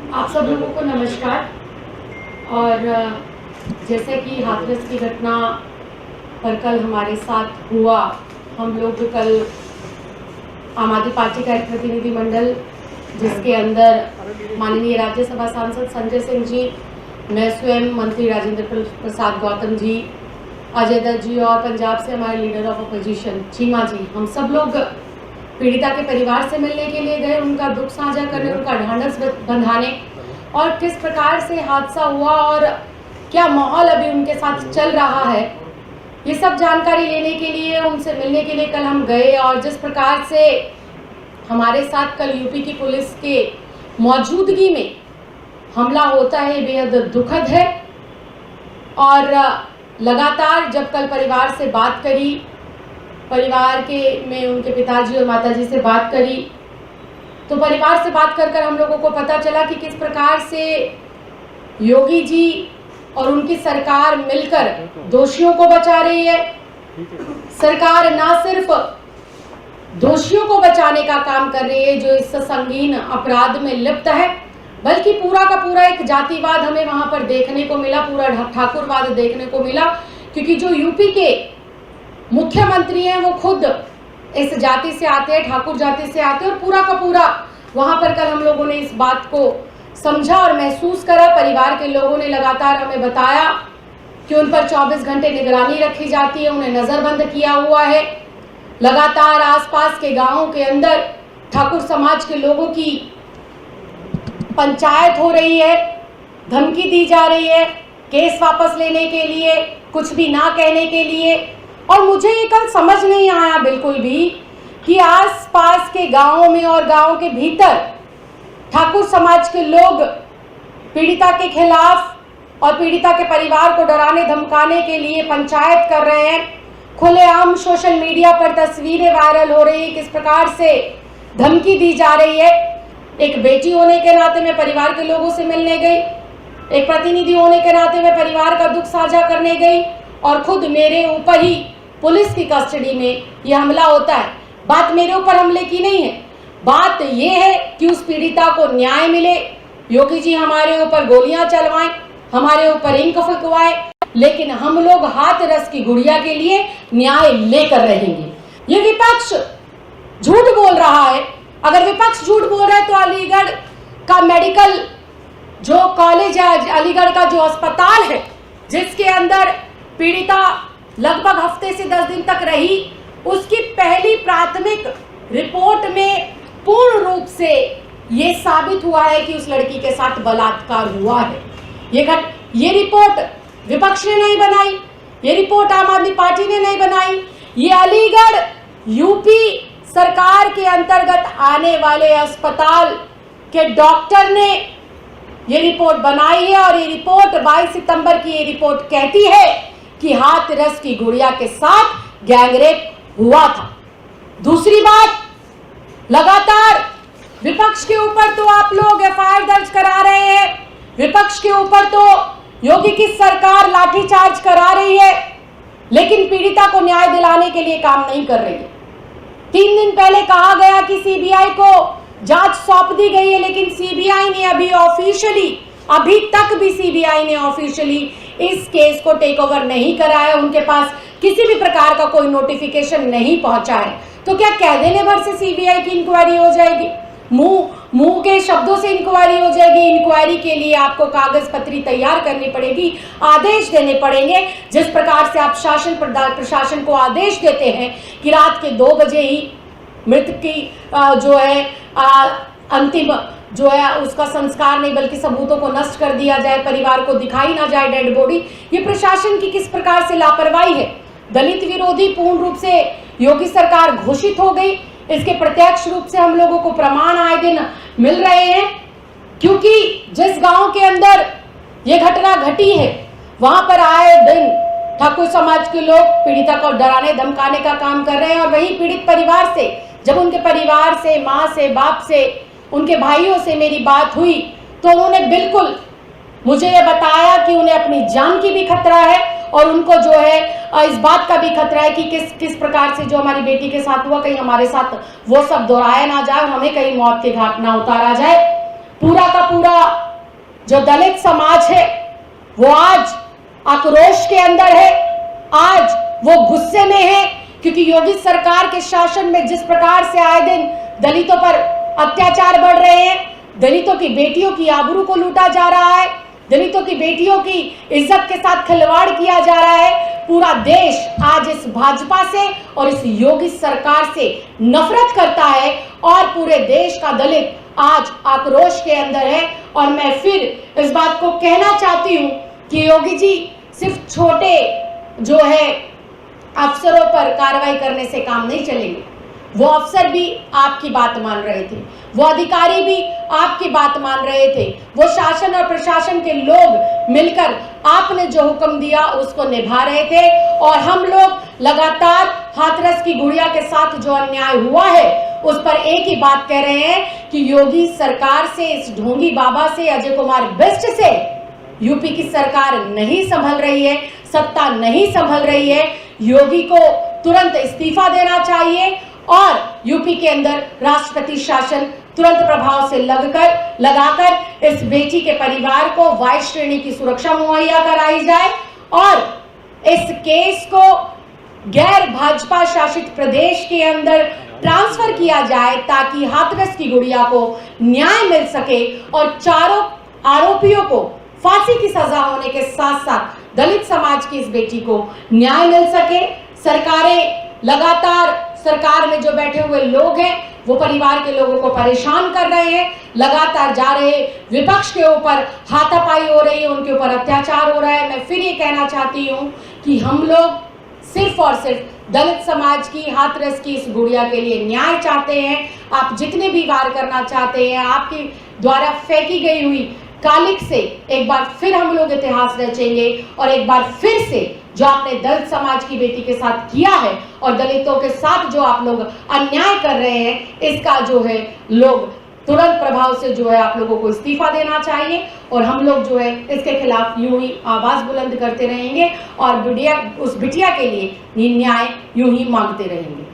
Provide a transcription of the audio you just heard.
आप सब लोगों को नमस्कार। और जैसे कि हाथरस की घटना पर कल हमारे साथ हुआ, हम लोग कल आम आदमी पार्टी का एक प्रतिनिधिमंडल जिसके अंदर माननीय राज्यसभा सांसद संजय सिंह जी, मैं स्वयं मंत्री राजेंद्र प्रसाद गौतम जी, अजय दत्त जी और पंजाब से हमारे लीडर ऑफ अपोजिशन चीमा जी, हम सब लोग पीड़िता के परिवार से मिलने के लिए गए, उनका दुख साझा करने, उनका ढांढस बंधाने और किस प्रकार से हादसा हुआ और क्या माहौल अभी उनके साथ चल रहा है, ये सब जानकारी लेने के लिए, उनसे मिलने के लिए कल हम गए। और जिस प्रकार से हमारे साथ कल यूपी की पुलिस के मौजूदगी में हमला होता है, बेहद दुखद है। और लगातार जब कल परिवार से बात करी, परिवार के में उनके पिताजी और माताजी से बात करी, तो परिवार से बात कर हम लोगों को पता चला कि किस प्रकार से योगी जी और उनकी सरकार मिलकर दोषियों को बचा रही है। सरकार ना सिर्फ दोषियों को बचाने का काम कर रही है जो इस संगीन अपराध में लिप्त है, बल्कि पूरा का पूरा एक जातिवाद हमें वहां पर देखने को मिला, पूरा ठाकुरवाद देखने को मिला, क्योंकि जो यूपी के मुख्यमंत्री हैं वो खुद इस जाति से आते हैं, ठाकुर जाति से आते हैं। और पूरा का पूरा वहां पर कल हम लोगों ने इस बात को समझा और महसूस करा। परिवार के लोगों ने लगातार हमें बताया कि उन पर 24 घंटे निगरानी रखी जाती है, उन्हें नजरबंद किया हुआ है। लगातार आसपास के गांवों के अंदर ठाकुर समाज के लोगों की पंचायत हो रही है, धमकी दी जा रही है केस वापस लेने के लिए, कुछ भी ना कहने के लिए। और मुझे ये कल समझ नहीं आया बिल्कुल भी कि आसपास के गांवों में और गांव के भीतर ठाकुर समाज के लोग पीड़िता के खिलाफ और पीड़िता के परिवार को डराने धमकाने के लिए पंचायत कर रहे हैं। खुलेआम सोशल मीडिया पर तस्वीरें वायरल हो रही है, किस प्रकार से धमकी दी जा रही है। एक बेटी होने के नाते मैं परिवार के लोगों से मिलने गई, एक प्रतिनिधि होने के नाते मैं परिवार का दुख साझा करने गई, और खुद मेरे ऊपर ही पुलिस की कस्टडी में यह हमला होता है। बात मेरे ऊपर हमले की नहीं है, बात यह है कि उस पीड़िता को न्याय मिले। योगी जी हमारे ऊपर गोलियां चलवाएं, हमारे ऊपर इंक फुकवाएं, लेकिन हम लोग हाथ रस की गुड़िया के लिए न्याय लेकर रहेंगे। ये विपक्ष झूठ बोल रहा है। अगर विपक्ष झूठ बोल रहा है तो अलीगढ़ का मेडिकल जो कॉलेज है, अलीगढ़ का जो अस्पताल है जिसके अंदर पीड़िता लगभग हफ्ते से 10 दिन तक रही, उसकी पहली प्राथमिक रिपोर्ट में पूर्ण रूप से ये साबित हुआ है कि उस लड़की के साथ बलात्कार हुआ है। ये रिपोर्ट विपक्ष ने नहीं बनाई, ये रिपोर्ट आम आदमी पार्टी ने नहीं बनाई, ये अलीगढ़ यूपी सरकार के अंतर्गत आने वाले अस्पताल के डॉक्टर ने ये रिपोर्ट बनाई है। और ये रिपोर्ट 22 सितंबर की ये रिपोर्ट कहती है कि हाथरस की गुड़िया के साथ गैंगरेप हुआ था। दूसरी बात, लगातार विपक्ष के ऊपर तो आप लोग एफआईआर दर्ज करा रहे हैं, विपक्ष के ऊपर तो योगी की सरकार लाठीचार्ज करा रही है, लेकिन पीड़िता को न्याय दिलाने के लिए काम नहीं कर रही है। 3 दिन पहले कहा गया कि सीबीआई को जांच सौंप दी गई है, लेकिन सीबीआई ने अभी तक भी सीबीआई ने ऑफिशियली इस केस को टेक ओवर नहीं करा है। उनके पास किसी भी प्रकार का कोई नोटिफिकेशन नहीं पहुंचा है। तो क्या कह देने भर से सीबीआई की इंक्वायरी हो जाएगी? मुंह के शब्दों से इंक्वायरी हो जाएगी? इंक्वायरी के लिए आपको कागज पत्री तैयार करनी पड़ेगी, आदेश देने पड़ेंगे। जिस प्रकार से आप प्रशासन को आदेश देते हैं कि रात के 2 बजे ही मृत की जो है अंतिम जो है उसका संस्कार नहीं बल्कि सबूतों को नष्ट कर दिया जाए, परिवार को दिखाई ना जाए डेड बॉडी, ये प्रशासन की किस प्रकार से लापरवाही है। दलित विरोधी पूर्ण रूप से योगी सरकार घोषित हो गई, इसके प्रत्यक्ष रूप से हम लोगों को प्रमाण आए दिन मिल रहे हैं। क्योंकि जिस गांव के अंदर ये घटना घटी है वहां पर आए दिन ठाकुर समाज के लोग पीड़िता को डराने धमकाने का काम कर रहे हैं। और वहीं पीड़ित परिवार से जब उनके परिवार से, माँ से, बाप से, उनके भाइयों से मेरी बात हुई तो उन्होंने बिल्कुल मुझे ये बताया कि उन्हें अपनी जान की भी खतरा है और उनको जो है इस बात का भी खतरा है कि किस प्रकार से जो हमारी बेटी के साथ हुआ कहीं हमारे साथ वो सब दोहराया ना जाए, हमें कहीं मौत के घाट ना उतारा जाए। पूरा का पूरा जो दलित समाज है वो आज आक्रोश के अंदर है, आज वो गुस्से में है, क्योंकि योगी सरकार के शासन में जिस प्रकार से आए दिन दलितों पर अत्याचार बढ़ रहे हैं, दलितों की बेटियों की आबरू को लूटा जा रहा है, दलितों की बेटियों की इज्जत के साथ खिलवाड़ किया जा रहा है। पूरा देश आज इस भाजपा से और इस योगी सरकार से नफरत करता है और पूरे देश का दलित आज आक्रोश के अंदर है। और मैं फिर इस बात को कहना चाहती हूं कि योगी जी सिर्फ छोटे जो है अफसरों पर कार्रवाई करने से काम नहीं चलेंगे। वो अफसर भी आपकी बात मान रहे थे, वो अधिकारी भी आपकी बात मान रहे थे, वो शासन और प्रशासन के लोग मिलकर आपने जो हुक्म दिया उसको निभा रहे थे। और हम लोग लगातार हाथरस की गुड़िया के साथ जो अन्याय हुआ है उस पर एक ही बात कह रहे हैं कि योगी सरकार से, इस ढोंगी बाबा से, अजय कुमार बिष्ट से यूपी की सरकार नहीं संभल रही है, सत्ता नहीं संभल रही है। योगी को तुरंत इस्तीफा देना चाहिए और यूपी के अंदर राष्ट्रपति शासन तुरंत प्रभाव से लगाकर इस बेटी के परिवार को वाई श्रेणी की सुरक्षा मुहैया कराई जाए और इस केस को गैर भाजपा शासित प्रदेश के अंदर ट्रांसफर किया जाए ताकि हाथरस की गुड़िया को न्याय मिल सके और चारों आरोपियों को फांसी की सजा होने के साथ साथ दलित समाज की इस बेटी को न्याय मिल सके। सरकारें लगातार, सरकार में जो बैठे हुए लोग हैं वो परिवार के लोगों को परेशान कर रहे हैं, लगातार जा रहे विपक्ष के ऊपर हाथापाई हो रही है, उनके ऊपर अत्याचार हो रहा है। मैं फिर ये कहना चाहती हूँ कि हम लोग सिर्फ और सिर्फ दलित समाज की, हाथरस की इस गुड़िया के लिए न्याय चाहते हैं। आप जितने भी वार करना चाहते हैं, आपके द्वारा फेंकी गई हुई कालिक से एक बार फिर हम लोग इतिहास रचेंगे और एक बार फिर से जो आपने दलित समाज की बेटी के साथ किया है और दलितों के साथ जो आप लोग अन्याय कर रहे हैं, इसका जो है लोग तुरंत प्रभाव से जो है आप लोगों को इस्तीफा देना चाहिए। और हम लोग जो है इसके खिलाफ यूं ही आवाज बुलंद करते रहेंगे और उस बिटिया के लिए न्याय यूं ही मांगते रहेंगे।